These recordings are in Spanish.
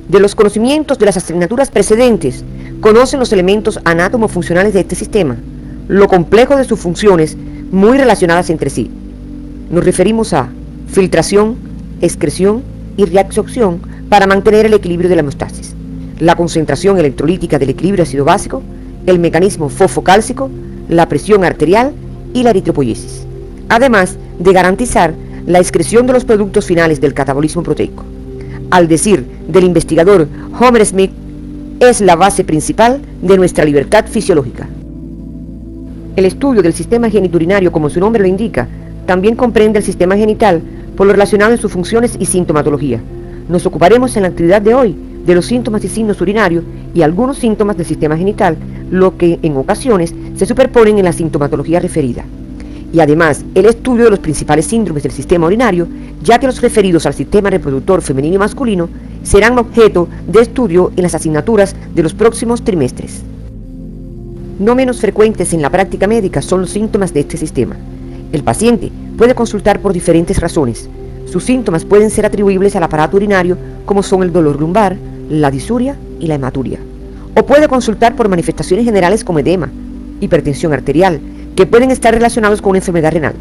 De los conocimientos de las asignaturas precedentes, conocen los elementos anátomo-funcionales de este sistema, lo complejo de sus funciones muy relacionadas entre sí. Nos referimos a filtración, excreción y reabsorción para mantener el equilibrio de la homeostasis, la concentración electrolítica del equilibrio ácido básico, el mecanismo fosfocálcico, la presión arterial y la eritropoiesis, además de garantizar la excreción de los productos finales del catabolismo proteico. Al decir del investigador Homer Smith, es la base principal de nuestra libertad fisiológica. El estudio del sistema geniturinario, como su nombre lo indica, también comprende el sistema genital por lo relacionado en sus funciones y sintomatología. Nos ocuparemos en la actividad de hoy de los síntomas y signos urinarios y algunos síntomas del sistema genital, lo que en ocasiones se superponen en la sintomatología referida. Y además el estudio de los principales síndromes del sistema urinario, ya que los referidos al sistema reproductor femenino y masculino serán objeto de estudio en las asignaturas de los próximos trimestres. No menos frecuentes en la práctica médica son los síntomas de este sistema. El paciente puede consultar por diferentes razones. Sus síntomas pueden ser atribuibles al aparato urinario, como son el dolor lumbar, la disuria y la hematuria. O puede consultar por manifestaciones generales como edema, hipertensión arterial, que pueden estar relacionados con una enfermedad renal.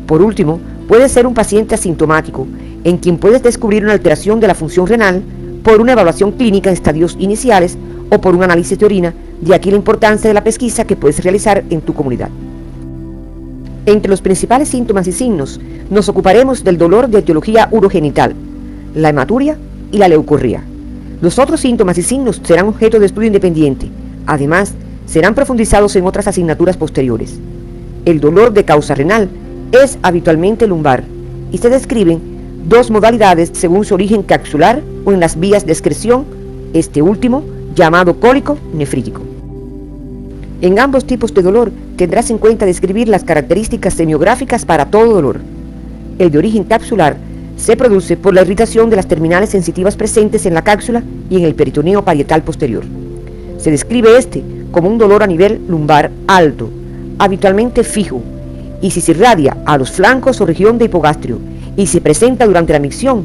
Por último, puede ser un paciente asintomático, en quien puedes descubrir una alteración de la función renal por una evaluación clínica en estadios iniciales o por un análisis de orina, de aquí la importancia de la pesquisa que puedes realizar en tu comunidad. Entre los principales síntomas y signos, nos ocuparemos del dolor de etiología urogenital, la hematuria y la leucorrea. Los otros síntomas y signos serán objeto de estudio independiente. Además, serán profundizados en otras asignaturas posteriores. El dolor de causa renal es habitualmente lumbar y se describen dos modalidades según su origen capsular o en las vías de excreción, este último llamado cólico nefrítico. En ambos tipos de dolor tendrás en cuenta describir las características semiográficas para todo dolor. El de origen capsular se produce por la irritación de las terminales sensitivas presentes en la cápsula y en el peritoneo parietal posterior. Se describe este como un dolor a nivel lumbar alto, habitualmente fijo, y si se irradia a los flancos o región de hipogastrio y se presenta durante la micción,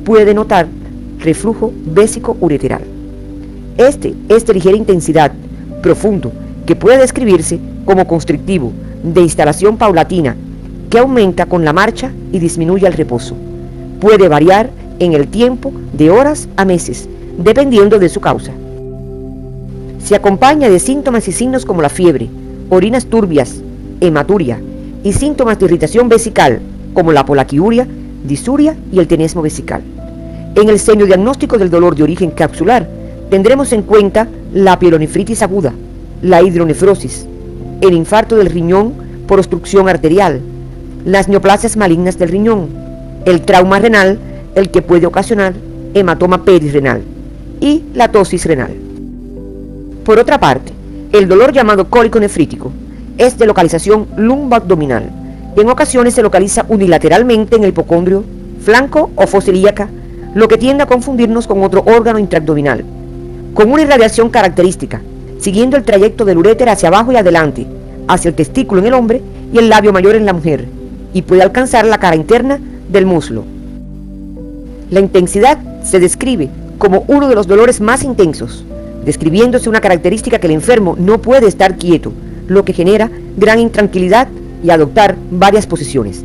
puede notar reflujo vésico-ureteral. Este es de ligera intensidad, profundo, que puede describirse como constrictivo, de instalación paulatina, que aumenta con la marcha y disminuye al reposo. Puede variar en el tiempo de horas a meses, dependiendo de su causa. Se acompaña de síntomas y signos como la fiebre, orinas turbias, hematuria y síntomas de irritación vesical como la polaquiuria, disuria y el tenesmo vesical. En el semiodiagnóstico del dolor de origen capsular tendremos en cuenta la pielonefritis aguda, la hidronefrosis, el infarto del riñón por obstrucción arterial, las neoplasias malignas del riñón, el trauma renal, el que puede ocasionar hematoma perirrenal, y la tosis renal. Por otra parte, el dolor llamado cólico nefrítico es de localización lumbo-abdominal. En ocasiones se localiza unilateralmente en el hipocondrio, flanco o fosa ilíaca, lo que tiende a confundirnos con otro órgano intraabdominal, con una irradiación característica, siguiendo el trayecto del uréter hacia abajo y adelante, hacia el testículo en el hombre y el labio mayor en la mujer, y puede alcanzar la cara interna del muslo. La intensidad se describe como uno de los dolores más intensos, describiéndose una característica que el enfermo no puede estar quieto, lo que genera gran intranquilidad y adoptar varias posiciones.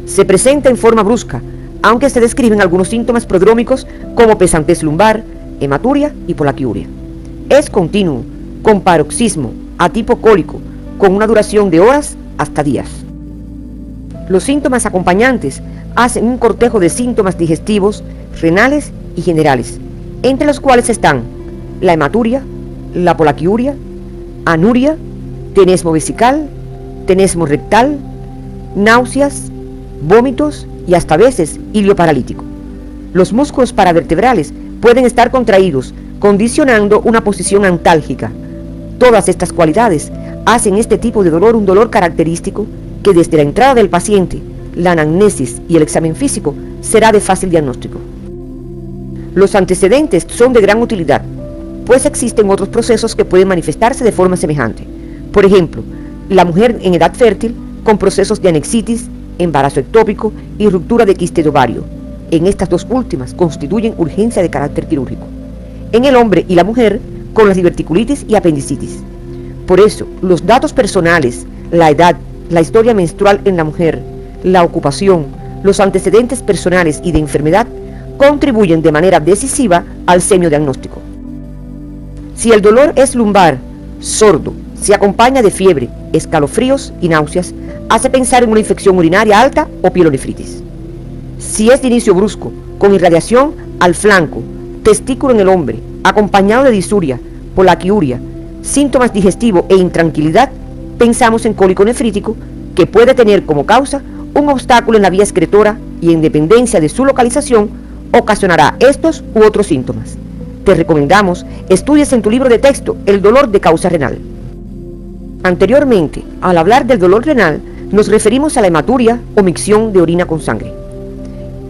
Se presenta en forma brusca, aunque se describen algunos síntomas prodrómicos como pesantez lumbar, hematuria y polaquiuria. Es continuo, con paroxismo, a tipo cólico, con una duración de horas hasta días. Los síntomas acompañantes hacen un cortejo de síntomas digestivos, renales y generales, entre los cuales están la hematuria, la polaquiuria, anuria, tenesmo vesical, tenesmo rectal, náuseas, vómitos y hasta veces ilio paralítico. Los músculos paravertebrales pueden estar contraídos, condicionando una posición antálgica. Todas estas cualidades hacen este tipo de dolor un dolor característico que desde la entrada del paciente, la anamnesis y el examen físico será de fácil diagnóstico. Los antecedentes son de gran utilidad, pues existen otros procesos que pueden manifestarse de forma semejante. Por ejemplo, la mujer en edad fértil con procesos de anexitis, embarazo ectópico y ruptura de quiste de ovario. En estas dos últimas constituyen urgencia de carácter quirúrgico. en el hombre y la mujer con las diverticulitis y apendicitis. Por eso, los datos personales, la edad, la historia menstrual en la mujer, la ocupación, los antecedentes personales y de enfermedad contribuyen de manera decisiva al semiodiagnóstico. Si el dolor es lumbar, sordo, se acompaña de fiebre, escalofríos y náuseas, hace pensar en una infección urinaria alta o pielonefritis. Si es de inicio brusco, con irradiación al flanco, testículo en el hombre, acompañado de disuria, polaquiuria, síntomas digestivos e intranquilidad, pensamos en cólico nefrítico, que puede tener como causa un obstáculo en la vía excretora y en dependencia de su localización, ocasionará estos u otros síntomas. Te recomendamos estudies en tu libro de texto el dolor de causa renal. Anteriormente, al hablar del dolor renal, nos referimos a la hematuria o micción de orina con sangre.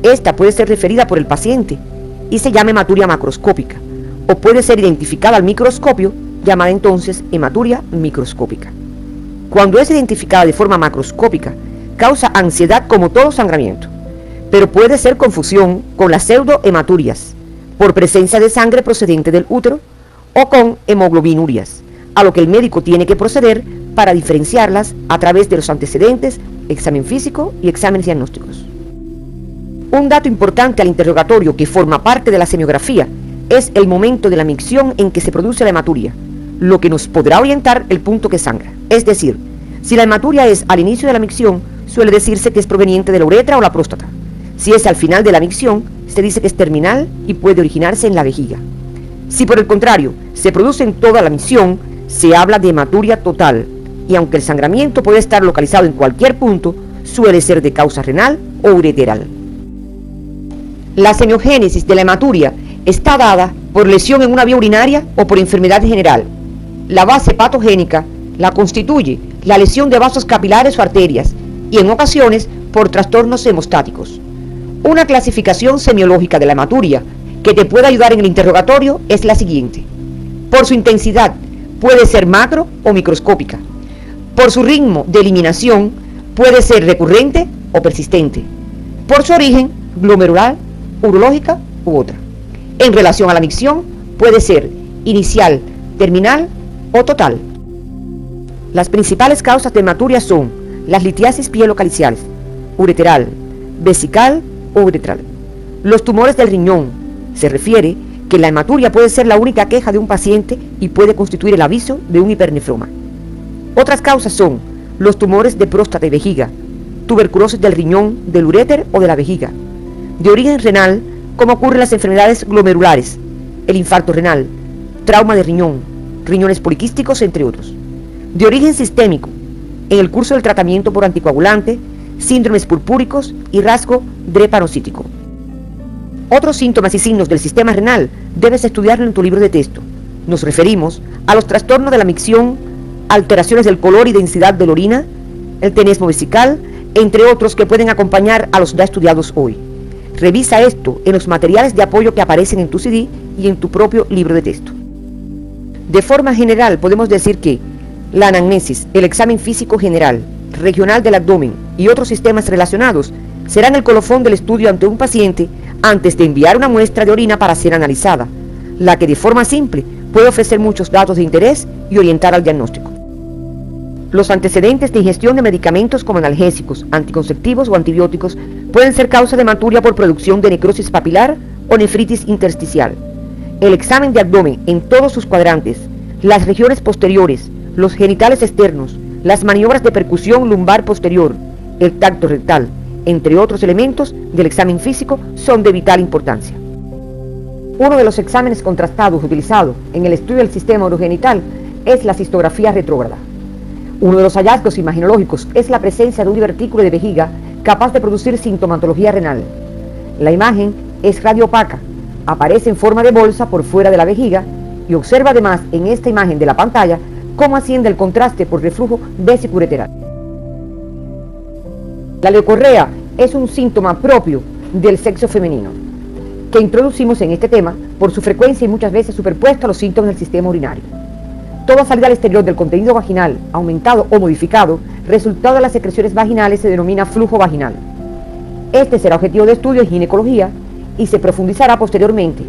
Esta puede ser referida por el paciente y se llama hematuria macroscópica, o puede ser identificada al microscopio, llamada entonces hematuria microscópica. Cuando es identificada de forma macroscópica, causa ansiedad como todo sangramiento, pero puede ser confusión con las pseudohematurias, por presencia de sangre procedente del útero, o con hemoglobinurias, a lo que el médico tiene que proceder para diferenciarlas a través de los antecedentes, examen físico y exámenes diagnósticos. Un dato importante al interrogatorio que forma parte de la semiografía es el momento de la micción en que se produce la hematuria, lo que nos podrá orientar el punto que sangra. Es decir, si la hematuria es al inicio de la micción, suele decirse que es proveniente de la uretra o la próstata. Si es al final de la micción, se dice que es terminal y puede originarse en la vejiga. Si por el contrario se produce en toda la micción, se habla de hematuria total, y aunque el sangramiento puede estar localizado en cualquier punto, suele ser de causa renal o ureteral. La semiogénesis de la hematuria está dada por lesión en una vía urinaria o por enfermedad general. La base patogénica la constituye la lesión de vasos capilares o arterias y en ocasiones por trastornos hemostáticos. Una clasificación semiológica de la hematuria que te puede ayudar en el interrogatorio es la siguiente. Por su intensidad puede ser macro o microscópica. Por su ritmo de eliminación puede ser recurrente o persistente. Por su origen, glomerular, urológica u otra. En relación a la micción, puede ser inicial, terminal o total. Las principales causas de hematuria son las litiasis pielocaliciales, ureteral, vesical o uretral. Los tumores del riñón. Se refiere que la hematuria puede ser la única queja de un paciente y puede constituir el aviso de un hipernefroma. Otras causas son los tumores de próstata y vejiga, tuberculosis del riñón, del uréter o de la vejiga. De origen renal, como ocurre en las enfermedades glomerulares, el infarto renal, trauma de riñón, riñones poliquísticos, entre otros. De origen sistémico, en el curso del tratamiento por anticoagulante, síndromes purpúricos y rasgo drepanocítico. Otros síntomas y signos del sistema renal debes estudiarlo en tu libro de texto. Nos referimos a los trastornos de la micción, alteraciones del color y densidad de la orina, el tenesmo vesical, entre otros que pueden acompañar a los ya estudiados hoy. Revisa esto en los materiales de apoyo que aparecen en tu CD y en tu propio libro de texto. De forma general, podemos decir que la anamnesis, el examen físico general, regional del abdomen y otros sistemas relacionados serán el colofón del estudio ante un paciente antes de enviar una muestra de orina para ser analizada, la que de forma simple puede ofrecer muchos datos de interés y orientar al diagnóstico. Los antecedentes de ingestión de medicamentos como analgésicos, anticonceptivos o antibióticos pueden ser causa de hematuria por producción de necrosis papilar o nefritis intersticial. El examen de abdomen en todos sus cuadrantes, las regiones posteriores, los genitales externos, las maniobras de percusión lumbar posterior, el tacto rectal, entre otros elementos del examen físico, son de vital importancia. Uno de los exámenes contrastados utilizados en el estudio del sistema urogenital es la cistografía retrógrada. Uno de los hallazgos imaginológicos es la presencia de un divertículo de vejiga capaz de producir sintomatología renal. La imagen es radioopaca, aparece en forma de bolsa por fuera de la vejiga y observa además en esta imagen de la pantalla cómo asciende el contraste por reflujo vesicureteral. La leucorrea es un síntoma propio del sexo femenino, que introducimos en este tema por su frecuencia y muchas veces superpuesto a los síntomas del sistema urinario. Toda salida al exterior del contenido vaginal, aumentado o modificado, resultado de las secreciones vaginales, se denomina flujo vaginal. Este será objetivo de estudio en ginecología y se profundizará posteriormente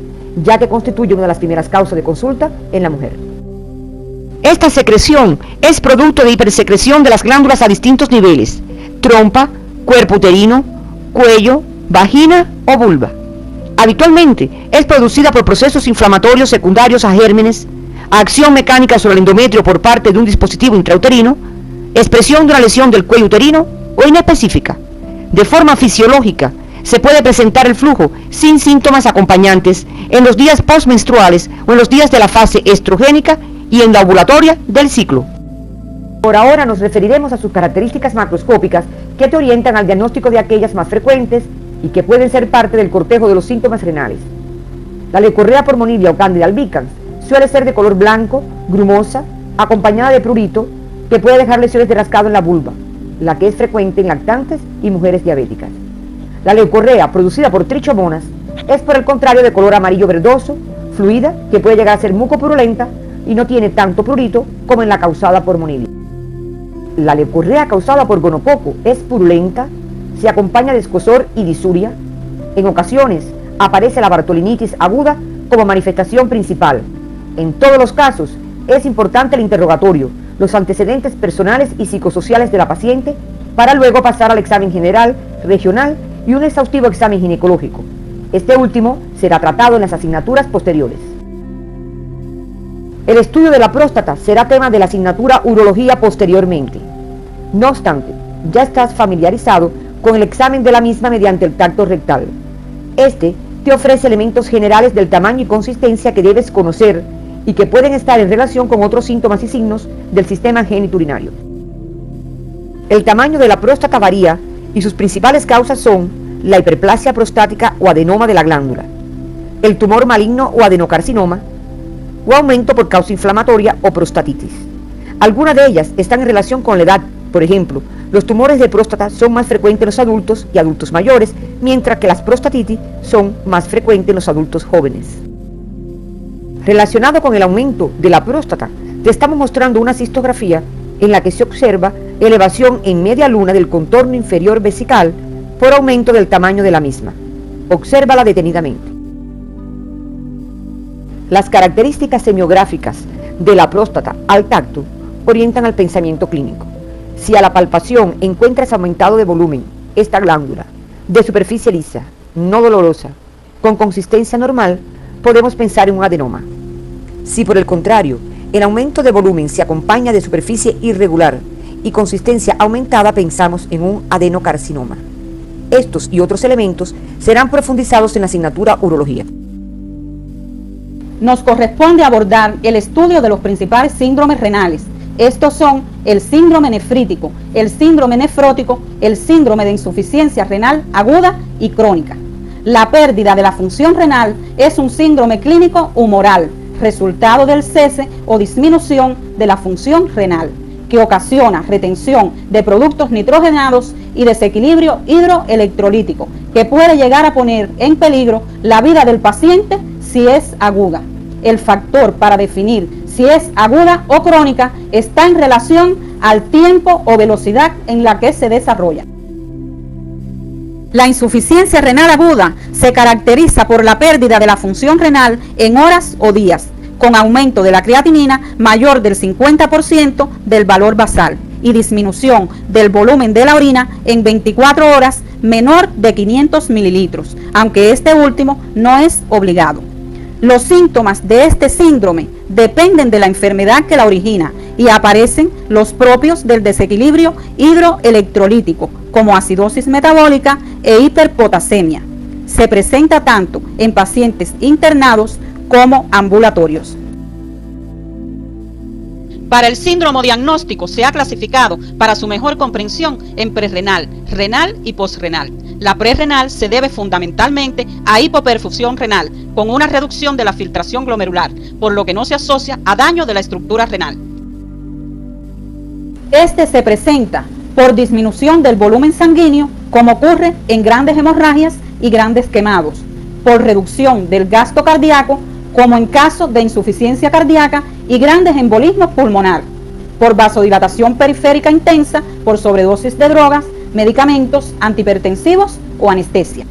ya que constituye una de las primeras causas de consulta en la mujer. Esta secreción es producto de hipersecreción de las glándulas a distintos niveles: trompa, cuerpo uterino, cuello, vagina o vulva. Habitualmente es producida por procesos inflamatorios secundarios a gérmenes, acción mecánica sobre el endometrio por parte de un dispositivo intrauterino, expresión de una lesión del cuello uterino o inespecífica. De forma fisiológica, se puede presentar el flujo sin síntomas acompañantes en los días postmenstruales o en los días de la fase estrogénica y en la ovulatoria del ciclo. Por ahora nos referiremos a sus características macroscópicas que te orientan al diagnóstico de aquellas más frecuentes y que pueden ser parte del cortejo de los síntomas renales. La leucorrea por Monilia o Candida albicans suele ser de color blanco, grumosa, acompañada de prurito, que puede dejar lesiones de rascado en la vulva, la que es frecuente en lactantes y mujeres diabéticas. La leucorrea, producida por trichomonas, es por el contrario de color amarillo verdoso, fluida, que puede llegar a ser mucopurulenta y no tiene tanto prurito como en la causada por Monilia. La leucorrea causada por gonococo es purulenta, se acompaña de escozor y disuria. En ocasiones aparece la bartolinitis aguda como manifestación principal. En todos los casos es importante el interrogatorio, los antecedentes personales y psicosociales de la paciente, para luego pasar al examen general, regional y un exhaustivo examen ginecológico. Este último será tratado en las asignaturas posteriores. El estudio de la próstata será tema de la asignatura urología posteriormente. No obstante, ya estás familiarizado con el examen de la misma mediante el tacto rectal. Este te ofrece elementos generales del tamaño y consistencia que debes conocer y que pueden estar en relación con otros síntomas y signos del sistema genitourinario. El tamaño de la próstata varía y sus principales causas son la hiperplasia prostática o adenoma de la glándula, el tumor maligno o adenocarcinoma, o aumento por causa inflamatoria o prostatitis. Algunas de ellas están en relación con la edad. Por ejemplo, los tumores de próstata son más frecuentes en los adultos y adultos mayores, mientras que las prostatitis son más frecuentes en los adultos jóvenes. Relacionado con el aumento de la próstata, te estamos mostrando una cistografía en la que se observa elevación en media luna del contorno inferior vesical por aumento del tamaño de la misma. Obsérvala detenidamente. Las características semiográficas de la próstata al tacto orientan al pensamiento clínico. Si a la palpación encuentras aumentado de volumen esta glándula, de superficie lisa, no dolorosa, con consistencia normal, podemos pensar en un adenoma. Si por el contrario, el aumento de volumen se acompaña de superficie irregular y consistencia aumentada, pensamos en un adenocarcinoma. Estos y otros elementos serán profundizados en la asignatura urología. Nos corresponde abordar el estudio de los principales síndromes renales. Estos son el síndrome nefrítico, el síndrome nefrótico, el síndrome de insuficiencia renal aguda y crónica. La pérdida de la función renal es un síndrome clínico humoral, resultado del cese o disminución de la función renal, que ocasiona retención de productos nitrogenados y desequilibrio hidroelectrolítico, que puede llegar a poner en peligro la vida del paciente si es aguda. El factor para definir si es aguda o crónica está en relación al tiempo o velocidad en la que se desarrolla. La insuficiencia renal aguda se caracteriza por la pérdida de la función renal en horas o días, con aumento de la creatinina mayor del 50% del valor basal y disminución del volumen de la orina en 24 horas menor de 500 mililitros, aunque este último no es obligado. Los síntomas de este síndrome dependen de la enfermedad que la origina y aparecen los propios del desequilibrio hidroelectrolítico, como acidosis metabólica e hiperpotasemia. Se presenta tanto en pacientes internados como ambulatorios. Para el síndrome diagnóstico se ha clasificado para su mejor comprensión en prerrenal, renal y posrenal. La prerrenal se debe fundamentalmente a hipoperfusión renal, con una reducción de la filtración glomerular, por lo que no se asocia a daño de la estructura renal. Este se presenta por disminución del volumen sanguíneo, como ocurre en grandes hemorragias y grandes quemados, por reducción del gasto cardíaco, como en caso de insuficiencia cardíaca y grandes embolismos pulmonar, por vasodilatación periférica intensa, por sobredosis de drogas, medicamentos antihipertensivos o anestesia.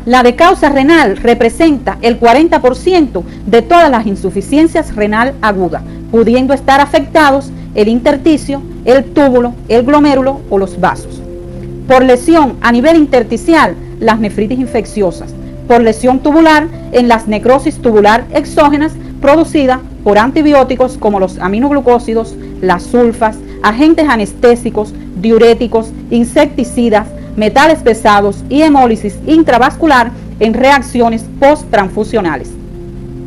La de causa renal representa el 40% de todas las insuficiencias renal agudas, pudiendo estar afectados el intersticio, el túbulo, el glomérulo o los vasos. Por lesión a nivel intersticial, las nefritis infecciosas. Por lesión tubular, en las necrosis tubular exógenas producidas por antibióticos como los aminoglucósidos, las sulfas, agentes anestésicos, diuréticos, insecticidas, metales pesados y hemólisis intravascular en reacciones posttransfusionales.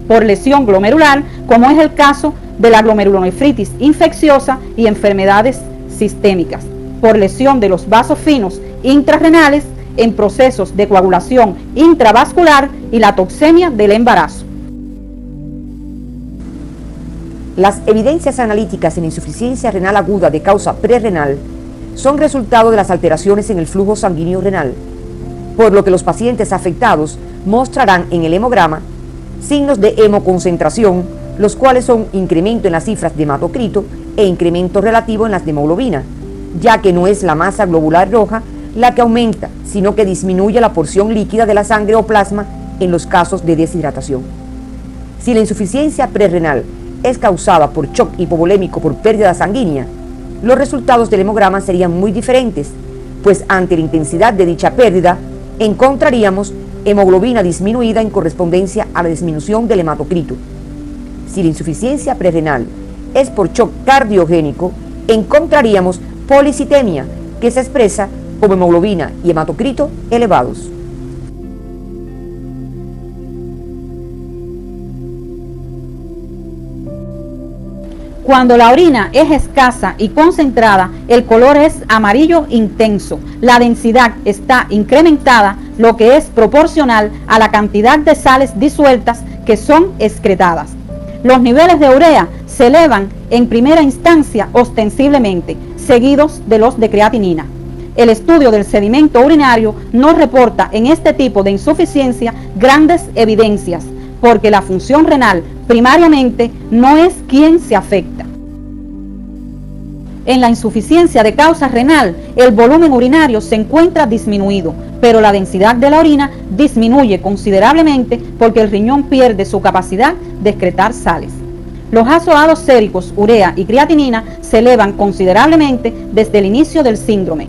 Por lesión glomerular, como es el caso de la glomerulonefritis infecciosa y enfermedades sistémicas. Por lesión de los vasos finos intrarrenales en procesos de coagulación intravascular y la toxemia del embarazo. Las evidencias analíticas en insuficiencia renal aguda de causa prerrenal son resultado de las alteraciones en el flujo sanguíneo renal, por lo que los pacientes afectados mostrarán en el hemograma signos de hemoconcentración, los cuales son incremento en las cifras de hematocrito e incremento relativo en las de hemoglobina, ya que no es la masa globular roja la que aumenta, sino que disminuye la porción líquida de la sangre o plasma en los casos de deshidratación. Si la insuficiencia prerrenal es causada por shock hipovolémico por pérdida sanguínea, los resultados del hemograma serían muy diferentes, pues ante la intensidad de dicha pérdida encontraríamos hemoglobina disminuida en correspondencia a la disminución del hematocrito. Si la insuficiencia prerrenal es por shock cardiogénico, encontraríamos policitemia, que se expresa como hemoglobina y hematocrito elevados. Cuando la orina es escasa y concentrada, el color es amarillo intenso. La densidad está incrementada, lo que es proporcional a la cantidad de sales disueltas que son excretadas. Los niveles de urea se elevan en primera instancia ostensiblemente, seguidos de los de creatinina. El estudio del sedimento urinario no reporta en este tipo de insuficiencia grandes evidencias, porque la función renal primariamente no es quien se afecta. En la insuficiencia de causa renal, el volumen urinario se encuentra disminuido, pero la densidad de la orina disminuye considerablemente porque el riñón pierde su capacidad de excretar sales. Los ácidos séricos, urea y creatinina se elevan considerablemente desde el inicio del síndrome.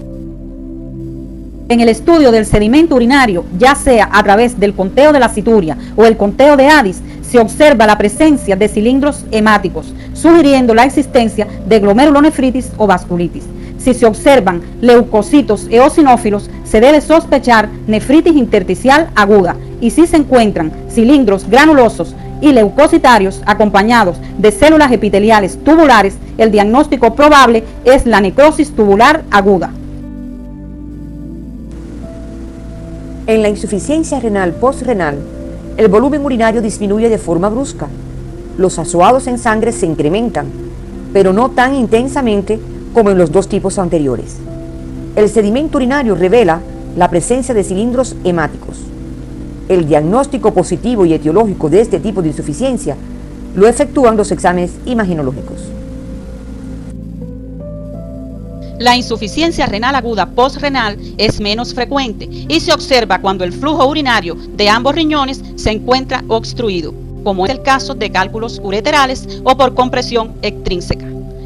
En el estudio del sedimento urinario, ya sea a través del conteo de la cituria o el conteo de Addis, se observa la presencia de cilindros hemáticos, sugiriendo la existencia de glomerulonefritis o vasculitis. Si se observan leucocitos eosinófilos, se debe sospechar nefritis intersticial aguda, y si se encuentran cilindros granulosos y leucocitarios acompañados de células epiteliales tubulares, el diagnóstico probable es la necrosis tubular aguda. En la insuficiencia renal postrenal, el volumen urinario disminuye de forma brusca. Los azoados en sangre se incrementan, pero no tan intensamente como en los dos tipos anteriores. El sedimento urinario revela la presencia de cilindros hemáticos. El diagnóstico positivo y etiológico de este tipo de insuficiencia lo efectúan los exámenes imaginológicos. La insuficiencia renal aguda postrenal es menos frecuente y se observa cuando el flujo urinario de ambos riñones se encuentra obstruido, como es el caso de cálculos ureterales o por compresión extrínseca.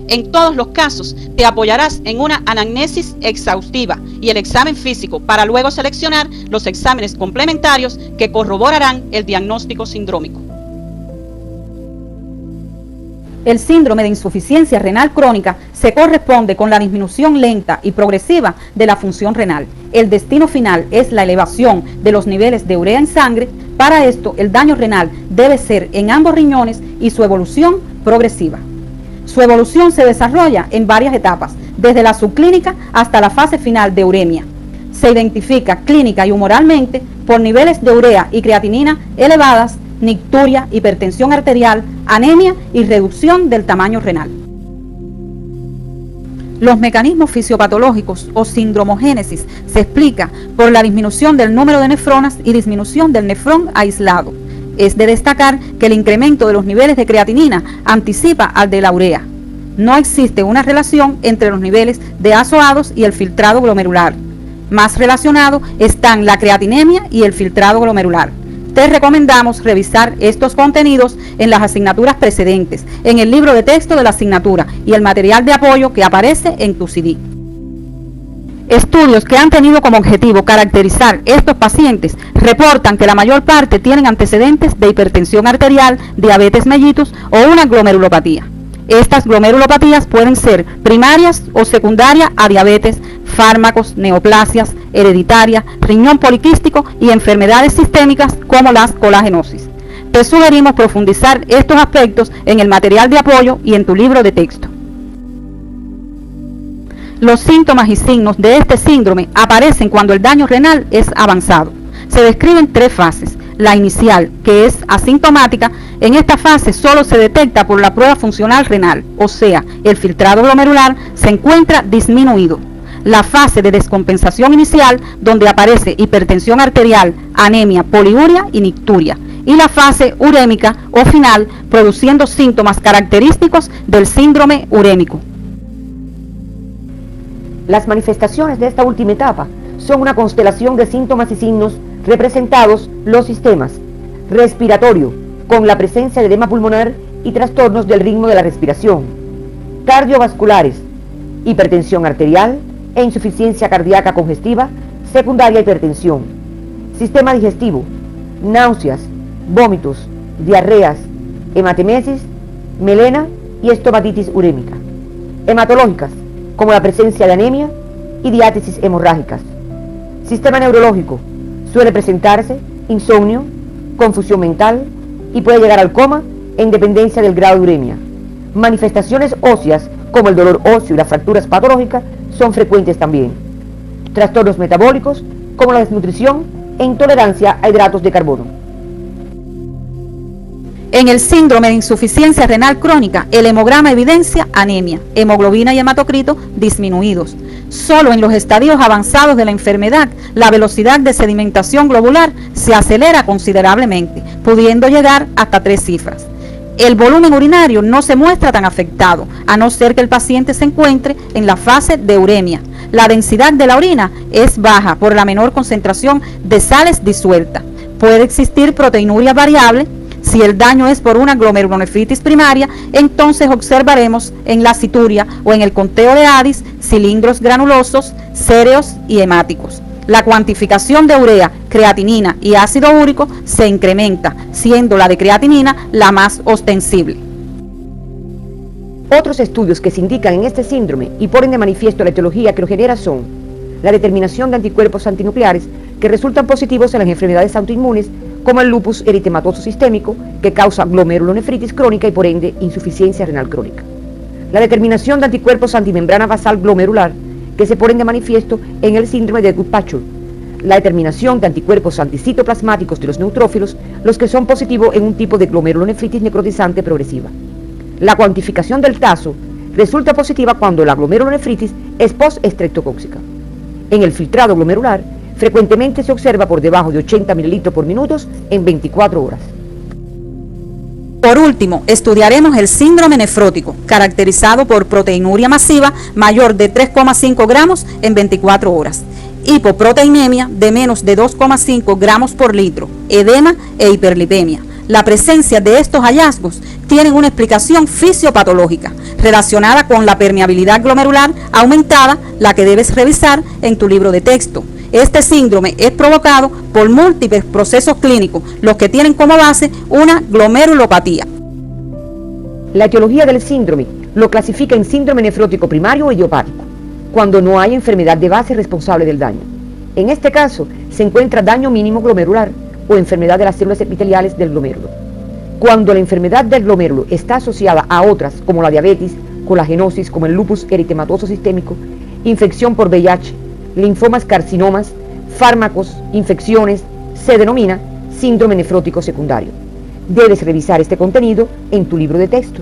En todos los casos, te apoyarás en una anamnesis exhaustiva y el examen físico para luego seleccionar los exámenes complementarios que corroborarán el diagnóstico sindrómico. El síndrome de insuficiencia renal crónica se corresponde con la disminución lenta y progresiva de la función renal. El destino final es la elevación de los niveles de urea en sangre. Para esto, el daño renal debe ser en ambos riñones y su evolución progresiva. Su evolución se desarrolla en varias etapas, desde la subclínica hasta la fase final de uremia. Se identifica clínica y humoralmente por niveles de urea y creatinina elevadas, nicturia, hipertensión arterial, anemia y reducción del tamaño renal. Los mecanismos fisiopatológicos o sindromogénesis se explica por la disminución del número de nefronas y disminución del nefrón aislado. Es de destacar que el incremento de los niveles de creatinina anticipa al de la urea. No existe una relación entre los niveles de azoados y el filtrado glomerular. Más relacionados están la creatinemia y el filtrado glomerular. Te recomendamos revisar estos contenidos en las asignaturas precedentes, en el libro de texto de la asignatura y el material de apoyo que aparece en tu CD. Estudios que han tenido como objetivo caracterizar estos pacientes reportan que la mayor parte tienen antecedentes de hipertensión arterial, diabetes mellitus o una glomerulopatía. Estas glomerulopatías pueden ser primarias o secundarias a diabetes, fármacos, neoplasias, hereditarias, riñón poliquístico y enfermedades sistémicas como las colagenosis. Te sugerimos profundizar estos aspectos en el material de apoyo y en tu libro de texto. Los síntomas y signos de este síndrome aparecen cuando el daño renal es avanzado. Se describen 3 fases. La inicial, que es asintomática, en esta fase solo se detecta por la prueba funcional renal, o sea, el filtrado glomerular se encuentra disminuido. La fase de descompensación inicial, donde aparece hipertensión arterial, anemia, poliuria y nicturia. Y la fase urémica o final, produciendo síntomas característicos del síndrome urémico. Las manifestaciones de esta última etapa son una constelación de síntomas y signos representados los sistemas respiratorio, con la presencia de edema pulmonar y trastornos del ritmo de la respiración, cardiovasculares, hipertensión arterial e insuficiencia cardíaca congestiva, secundaria a hipertensión, sistema digestivo, náuseas, vómitos, diarreas, hematemesis, melena y estomatitis urémica, hematológicas, como la presencia de anemia y diátesis hemorrágicas. Sistema neurológico, suele presentarse insomnio, confusión mental y puede llegar al coma en dependencia del grado de uremia. Manifestaciones óseas como el dolor óseo y las fracturas patológicas son frecuentes también. Trastornos metabólicos como la desnutrición e intolerancia a hidratos de carbono. En el síndrome de insuficiencia renal crónica, el hemograma evidencia anemia, hemoglobina y hematocrito disminuidos. Solo en los estadios avanzados de la enfermedad, la velocidad de sedimentación globular se acelera considerablemente, pudiendo llegar hasta 3 cifras. El volumen urinario no se muestra tan afectado, a no ser que el paciente se encuentre en la fase de uremia. La densidad de la orina es baja por la menor concentración de sales disueltas. Puede existir proteinuria variable. Si el daño es por una glomerulonefritis primaria, entonces observaremos en la cituria o en el conteo de Addis cilindros granulosos, céreos y hemáticos. La cuantificación de urea, creatinina y ácido úrico se incrementa, siendo la de creatinina la más ostensible. Otros estudios que se indican en este síndrome y ponen de manifiesto la etiología que lo genera son la determinación de anticuerpos antinucleares que resultan positivos en las enfermedades autoinmunes como el lupus eritematoso sistémico, que causa glomerulonefritis crónica y por ende insuficiencia renal crónica. La determinación de anticuerpos antimembrana basal glomerular, que se ponen de manifiesto en el síndrome de Goodpacheur. La determinación de anticuerpos anticitoplasmáticos de los neutrófilos, los que son positivos en un tipo de glomerulonefritis necrotizante progresiva. La cuantificación del TASO resulta positiva cuando la glomerulonefritis es post-estreptocóxica. En el filtrado glomerular, frecuentemente se observa por debajo de 80 mililitros por minuto en 24 horas. Por último, estudiaremos el síndrome nefrótico, caracterizado por proteinuria masiva mayor de 3,5 gramos en 24 horas, hipoproteinemia de menos de 2,5 gramos por litro, edema e hiperlipemia. La presencia de estos hallazgos tienen una explicación fisiopatológica relacionada con la permeabilidad glomerular aumentada, la que debes revisar en tu libro de texto. Este síndrome es provocado por múltiples procesos clínicos, los que tienen como base una glomerulopatía. La etiología del síndrome lo clasifica en síndrome nefrótico primario o idiopático, cuando no hay enfermedad de base responsable del daño. En este caso, se encuentra daño mínimo glomerular o enfermedad de las células epiteliales del glomérulo. Cuando la enfermedad del glomérulo está asociada a otras, como la diabetes, colagenosis, como el lupus eritematoso sistémico, infección por VIH, linfomas, carcinomas, fármacos, infecciones, se denomina síndrome nefrótico secundario. Debes revisar este contenido en tu libro de texto.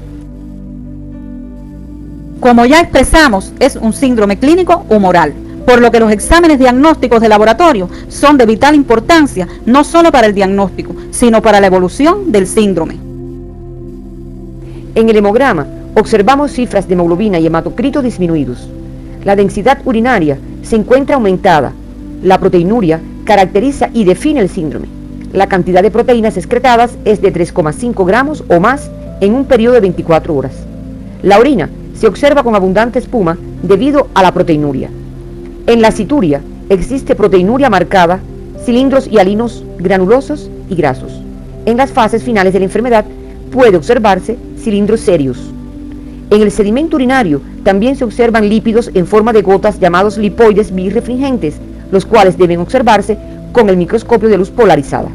Como ya expresamos, es un síndrome clínico humoral, por lo que los exámenes diagnósticos de laboratorio son de vital importancia, no solo para el diagnóstico, sino para la evolución del síndrome. En el hemograma observamos cifras de hemoglobina y hematocrito disminuidos. La densidad urinaria se encuentra aumentada, La proteinuria caracteriza y define el síndrome. La cantidad de proteínas excretadas es de 3,5 gramos o más en un periodo de 24 horas. La orina se observa con abundante espuma debido a la proteinuria. En la cituria existe proteinuria marcada, cilindros hialinos granulosos y grasos. En las fases finales de la enfermedad puede observarse cilindros serios. En el sedimento urinario también se observan lípidos en forma de gotas llamados lipoides birrefringentes, los cuales deben observarse con el microscopio de luz polarizada.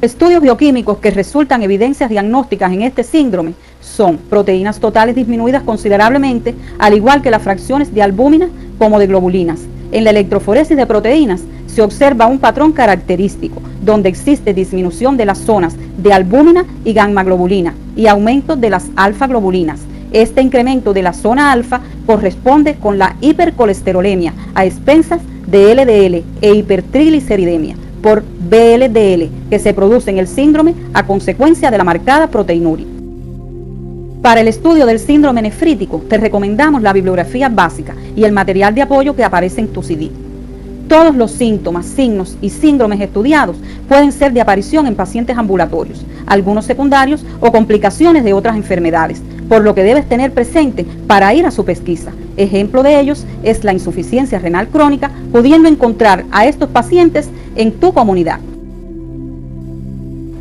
Estudios bioquímicos que resultan evidencias diagnósticas en este síndrome son proteínas totales disminuidas considerablemente, al igual que las fracciones de albúmina como de globulinas. En la electroforesis de proteínas se observa un patrón característico, donde existe disminución de las zonas de albúmina y gamma-globulina y aumento de las alfa-globulinas. Este incremento de la zona alfa corresponde con la hipercolesterolemia a expensas de LDL e hipertrigliceridemia por VLDL que se produce en el síndrome a consecuencia de la marcada proteinuria. Para el estudio del síndrome nefrítico te recomendamos la bibliografía básica y el material de apoyo que aparece en tu CD. Todos los síntomas, signos y síndromes estudiados pueden ser de aparición en pacientes ambulatorios, algunos secundarios o complicaciones de otras enfermedades, por lo que debes tener presente para ir a su pesquisa. Ejemplo de ellos es la insuficiencia renal crónica, pudiendo encontrar a estos pacientes en tu comunidad.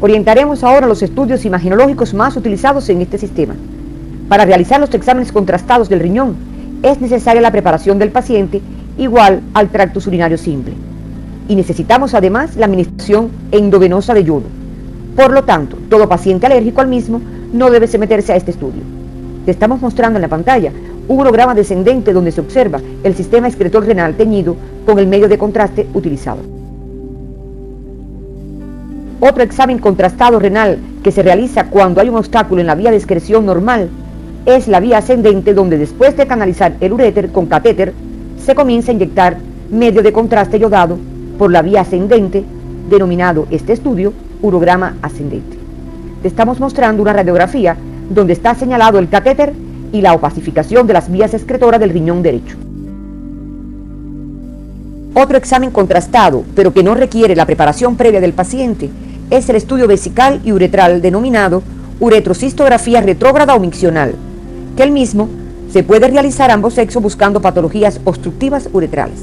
Orientaremos ahora los estudios imagenológicos más utilizados en este sistema. Para realizar los exámenes contrastados del riñón, es necesaria la preparación del paciente igual al tracto urinario simple. Y necesitamos además la administración endovenosa de yodo. Por lo tanto, todo paciente alérgico al mismo no debe someterse a este estudio. Te estamos mostrando en la pantalla un holograma descendente donde se observa el sistema excretor renal teñido con el medio de contraste utilizado. Otro examen contrastado renal que se realiza cuando hay un obstáculo en la vía de excreción normal es la vía ascendente, donde después de canalizar el uréter con catéter se comienza a inyectar medio de contraste yodado por la vía ascendente, denominado este estudio urograma ascendente. Te estamos mostrando una radiografía donde está señalado el catéter y la opacificación de las vías excretoras del riñón derecho. Otro examen contrastado, pero que no requiere la preparación previa del paciente, es el estudio vesical y uretral denominado uretrocistografía retrógrada o miccional, que el mismo se puede realizar a ambos sexos buscando patologías obstructivas uretrales.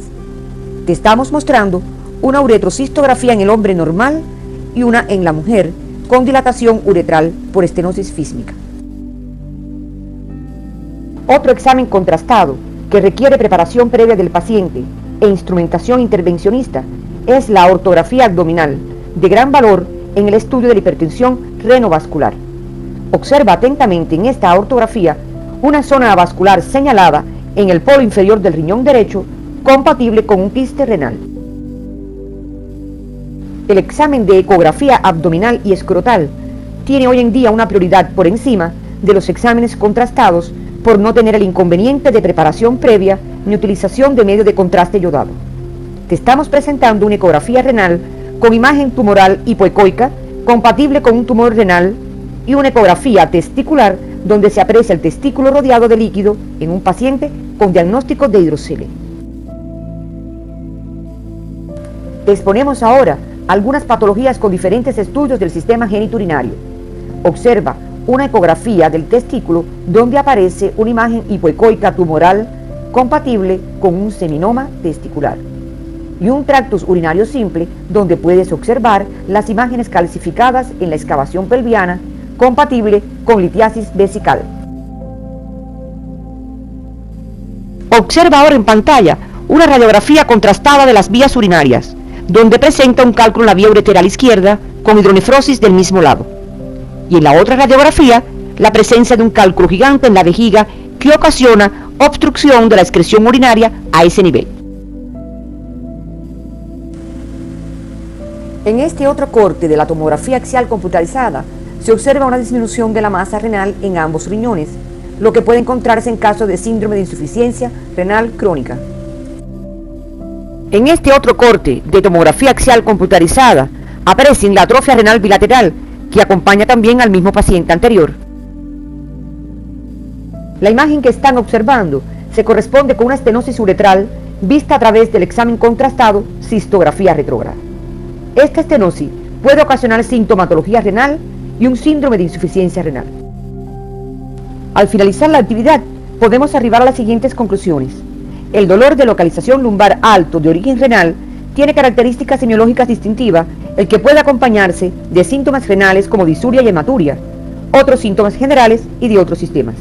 Te estamos mostrando una uretrocistografía en el hombre normal y una en la mujer con dilatación uretral por estenosis físmica. Otro examen contrastado que requiere preparación previa del paciente e instrumentación intervencionista es la ortografía abdominal, de gran valor en el estudio de la hipertensión renovascular. Observa atentamente en esta ortografía una zona avascular señalada en el polo inferior del riñón derecho, compatible con un quiste renal. El examen de ecografía abdominal y escrotal tiene hoy en día una prioridad por encima de los exámenes contrastados por no tener el inconveniente de preparación previa ni utilización de medio de contraste yodado. Te estamos presentando una ecografía renal con imagen tumoral hipoecoica compatible con un tumor renal y una ecografía testicular donde se aprecia el testículo rodeado de líquido en un paciente con diagnóstico de hidrocele. Te exponemos ahora algunas patologías con diferentes estudios del sistema genitourinario. Observa una ecografía del testículo donde aparece una imagen hipoecoica tumoral compatible con un seminoma testicular y un tractus urinario simple donde puedes observar las imágenes calcificadas en la excavación pelviana compatible con litiasis vesical. Observa ahora en pantalla una radiografía contrastada de las vías urinarias, donde presenta un cálculo en la vía ureteral izquierda con hidronefrosis del mismo lado. Y en la otra radiografía, la presencia de un cálculo gigante en la vejiga que ocasiona obstrucción de la excreción urinaria a ese nivel. En este otro corte de la tomografía axial computarizada, se observa una disminución de la masa renal en ambos riñones, lo que puede encontrarse en caso de síndrome de insuficiencia renal crónica. En este otro corte de tomografía axial computarizada, aparece la atrofia renal bilateral, que acompaña también al mismo paciente anterior. La imagen que están observando se corresponde con una estenosis uretral vista a través del examen contrastado cistografía retrógrada. Esta estenosis puede ocasionar sintomatología renal y un síndrome de insuficiencia renal. Al finalizar la actividad, podemos arribar a las siguientes conclusiones. El dolor de localización lumbar alto de origen renal tiene características semiológicas distintivas, el que puede acompañarse de síntomas renales como disuria y hematuria, otros síntomas generales y de otros sistemas.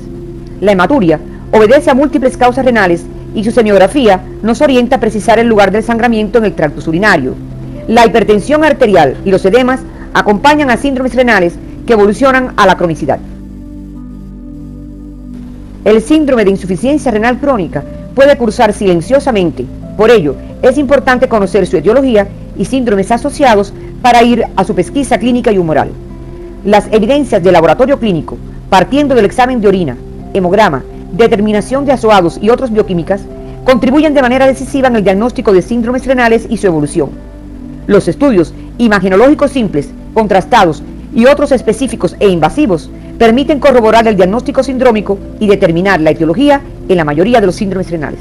La hematuria obedece a múltiples causas renales y su semiografía nos orienta a precisar el lugar del sangramiento en el tracto urinario. La hipertensión arterial y los edemas acompañan a síndromes renales que evolucionan a la cronicidad. El síndrome de insuficiencia renal crónica puede cursar silenciosamente, por ello es importante conocer su etiología y síndromes asociados para ir a su pesquisa clínica y humoral. Las evidencias de laboratorio clínico, partiendo del examen de orina, hemograma, determinación de azoados y otras bioquímicas, contribuyen de manera decisiva en el diagnóstico de síndromes renales y su evolución. Los estudios imagenológicos simples, contrastados y otros específicos e invasivos permiten corroborar el diagnóstico sindrómico y determinar la etiología en la mayoría de los síndromes renales.